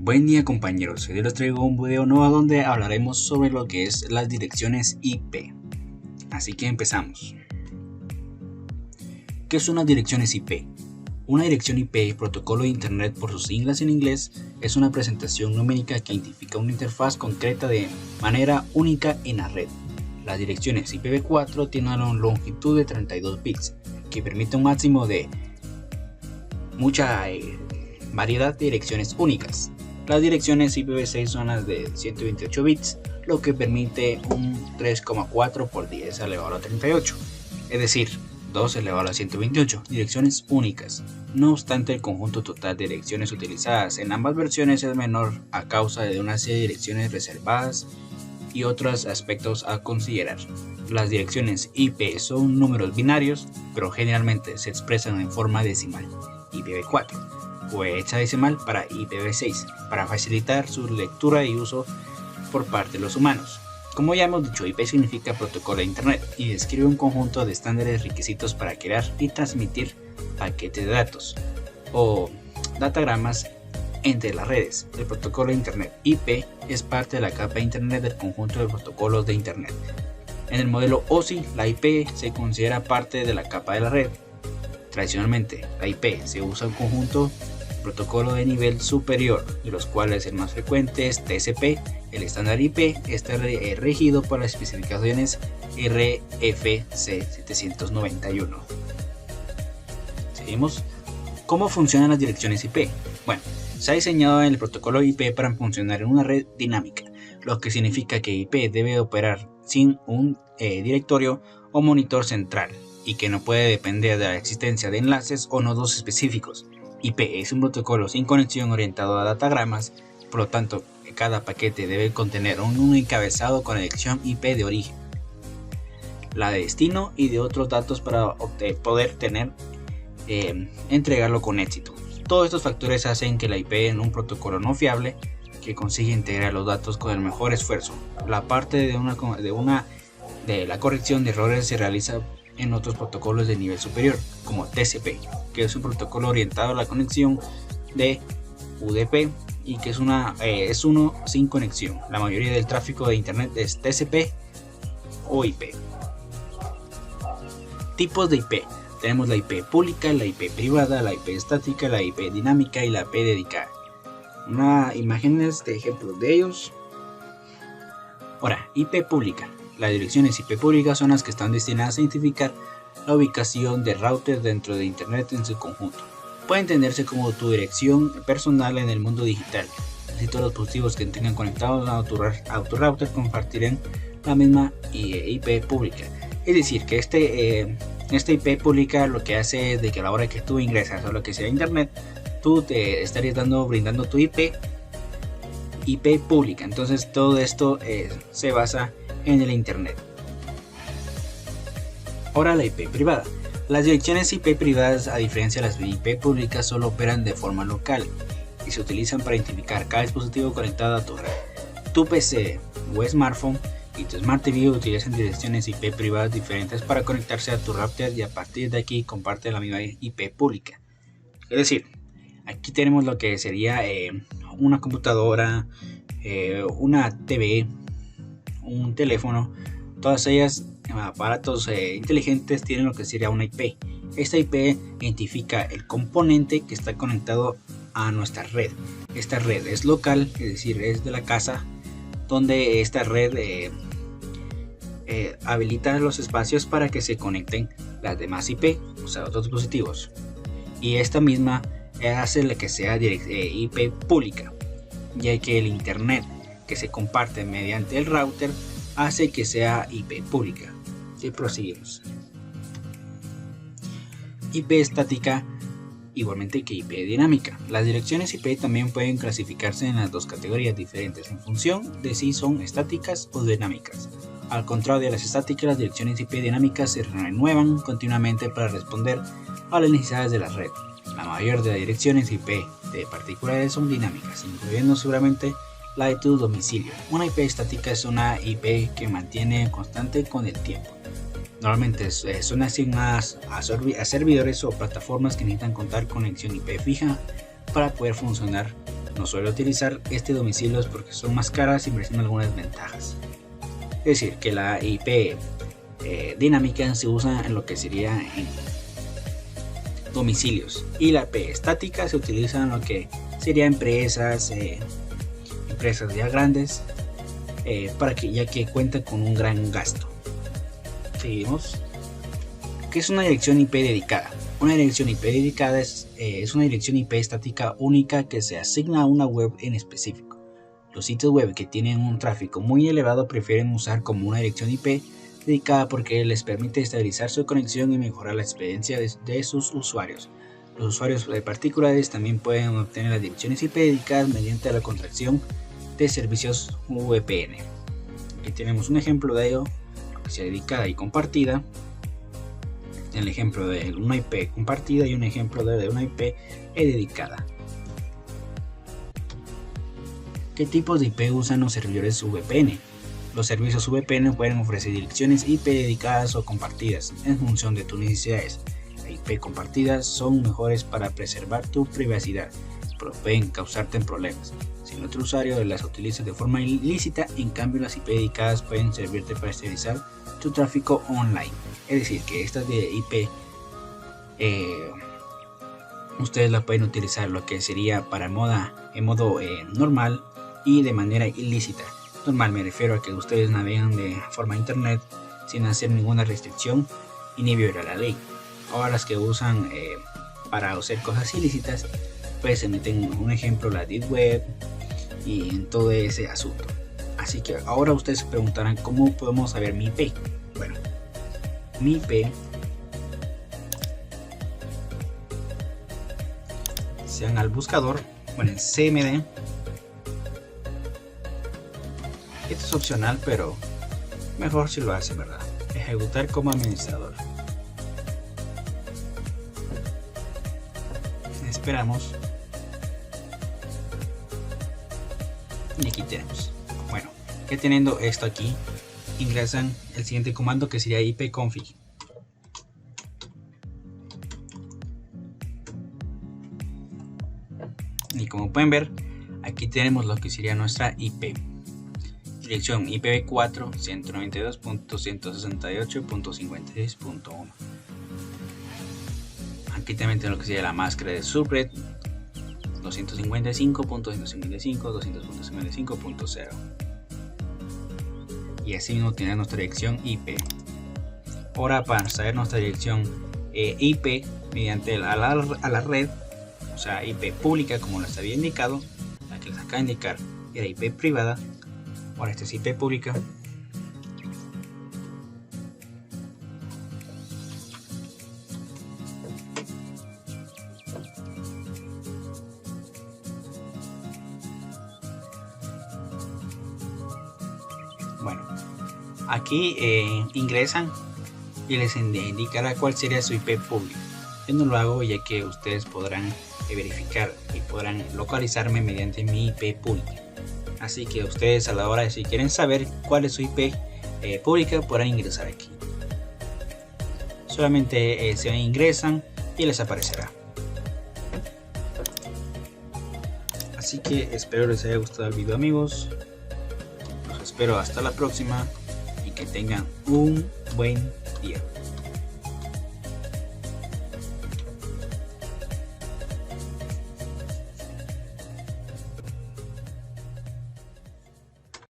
Buen día compañeros, hoy les traigo un video nuevo donde hablaremos sobre lo que es las direcciones IP. Así que empezamos. ¿Qué son las direcciones IP? Una dirección IP, protocolo de internet por sus siglas en inglés, es una presentación numérica que identifica una interfaz concreta de manera única en la red. Las direcciones IPv4 tienen una longitud de 32 bits, que permite un máximo de mucha variedad de direcciones únicas. Las direcciones IPv6 son las de 128 bits, lo que permite un 3,4 por 10 elevado a la 38, es decir, 2 elevado a la 128 direcciones únicas. No obstante, el conjunto total de direcciones utilizadas en ambas versiones es menor a causa de una serie de direcciones reservadas y otros aspectos a considerar. Las direcciones IP son números binarios, pero generalmente se expresan en forma decimal, IPv4. O hexadecimal para IPv6, para facilitar su lectura y uso por parte de los humanos. Como ya hemos dicho, IP significa protocolo de internet y describe un conjunto de estándares requisitos para crear y transmitir paquetes de datos o datagramas entre las redes. El protocolo de internet IP es parte de la capa de internet del conjunto de protocolos de internet. En el modelo OSI, la IP se considera parte de la capa de la red. Tradicionalmente, la IP se usa en conjunto protocolo de nivel superior, de los cuales el más frecuente es TCP. El estándar IP está regido por las especificaciones RFC 791. Seguimos. ¿Cómo funcionan las direcciones IP? Bueno, se ha diseñado el protocolo IP para funcionar en una red dinámica, lo que significa que IP debe operar sin un directorio o monitor central y que no puede depender de la existencia de enlaces o nodos específicos. IP es un protocolo sin conexión orientado a datagramas, por lo tanto, cada paquete debe contener un encabezado con la dirección IP de origen, la de destino y de otros datos para poder entregarlo con éxito. Todos estos factores hacen que la IP en un protocolo no fiable que consigue integrar los datos con el mejor esfuerzo. La parte de la corrección de errores se realiza en otros protocolos de nivel superior, como TCP, que es un protocolo orientado a la conexión de UDP y que es uno sin conexión. La mayoría del tráfico de internet es TCP o IP. Tipos de IP. Tenemos la IP pública, la IP privada, la IP estática, la IP dinámica y la IP dedicada. Imágenes de ejemplos de ellos. Ahora, IP pública. Las direcciones IP públicas son las que están destinadas a identificar la ubicación de routers dentro de Internet en su conjunto. Puede entenderse como tu dirección personal en el mundo digital. Así todos los dispositivos que tengan conectados a tu router compartirán la misma IP pública. Es decir, que esta IP pública lo que hace es de que a la hora que tú ingresas a lo que sea Internet, tú te estarías brindando tu IP pública. Entonces todo esto se basa en el internet. Ahora la IP privada. Las direcciones IP privadas, a diferencia de las IP públicas, solo operan de forma local y se utilizan para identificar cada dispositivo conectado a tu red. Tu PC o smartphone y tu Smart TV utilizan direcciones IP privadas diferentes para conectarse a tu router y a partir de aquí comparten la misma IP pública. Es decir, aquí tenemos lo que sería una computadora, una TV, un teléfono. Todas ellas aparatos inteligentes tienen lo que sería una IP. Esta IP identifica el componente que está conectado a nuestra red. Esta red es local, es decir, es de la casa, donde esta red habilita los espacios para que se conecten las demás IP, o sea, otros dispositivos. Y esta misma hace la que sea IP pública, ya que el internet que se comparte mediante el router hace que sea IP pública. Y proseguimos. IP estática, igualmente que IP dinámica. Las direcciones IP también pueden clasificarse en las dos categorías diferentes en función de si son estáticas o dinámicas. Al contrario de las estáticas, las direcciones IP dinámicas se renuevan continuamente para responder a las necesidades de la red. La mayoría de las direcciones IP de particulares son dinámicas, incluyendo seguramente la de tu domicilio. Una IP estática es una IP que mantiene constante con el tiempo. Normalmente son asignadas a servidores o plataformas que necesitan contar con conexión IP fija para poder funcionar no suele utilizar este domicilio porque son más caras y presentan algunas ventajas. Es decir, que la IP dinámica se usa en lo que sería en domicilios y la IP estática se utiliza en lo que sería empresas ya grandes, ya que cuenta con un gran gasto. Seguimos. ¿Qué es una dirección IP dedicada? Una dirección IP dedicada es una dirección IP estática única que se asigna a una web en específico. Los sitios web que tienen un tráfico muy elevado prefieren usar como una dirección IP dedicada porque les permite estabilizar su conexión y mejorar la experiencia de sus usuarios. Los usuarios particulares también pueden obtener las direcciones IP dedicadas mediante la contracción de servicios VPN. Aquí tenemos un ejemplo de ello, que sea dedicada y compartida. El ejemplo de una IP compartida y un ejemplo de una IP dedicada. ¿Qué tipos de IP usan los servidores VPN? Los servicios VPN pueden ofrecer direcciones IP dedicadas o compartidas en función de tus necesidades. Las IP compartidas son mejores para preservar tu privacidad, pero pueden causarte problemas si el otro usuario las utiliza de forma ilícita. En cambio, las IP dedicadas pueden servirte para estabilizar tu tráfico online. Es decir, que estas de IP ustedes la pueden utilizar lo que sería para en modo normal y de manera ilícita. Normal me refiero a que ustedes navegan de forma internet sin hacer ninguna restricción y ni violar la ley. Ahora las que usan para hacer cosas ilícitas, pues se meten en un ejemplo la Deep Web y en todo ese asunto. Así que ahora ustedes se preguntarán cómo podemos saber mi IP. Bueno, mi IP sean al buscador, ponen CMD. Esto es opcional, pero mejor si lo hacen, ¿verdad? Ejecutar como administrador. Esperamos. Y aquí tenemos. Bueno, que teniendo esto aquí, ingresan el siguiente comando que sería ipconfig. Y como pueden ver, aquí tenemos lo que sería nuestra IP. Dirección IPv4 192.168.56.1. Aquí también tenemos lo que sería la máscara de subred 255.155.200.55.0. Y así mismo tiene nuestra dirección IP. Ahora, para saber nuestra dirección IP mediante a la red, o sea IP pública como les había indicado, la que les acaba de indicar era IP privada. Ahora esta es IP pública. Bueno, aquí ingresan y les indicará cuál sería su IP pública. Yo no lo hago ya que ustedes podrán verificar y podrán localizarme mediante mi IP pública. Así que ustedes a la hora de si quieren saber cuál es su IP pública podrán ingresar aquí. Solamente se ingresan y les aparecerá. Así que espero les haya gustado el video, amigos. Los espero hasta la próxima y que tengan un buen día.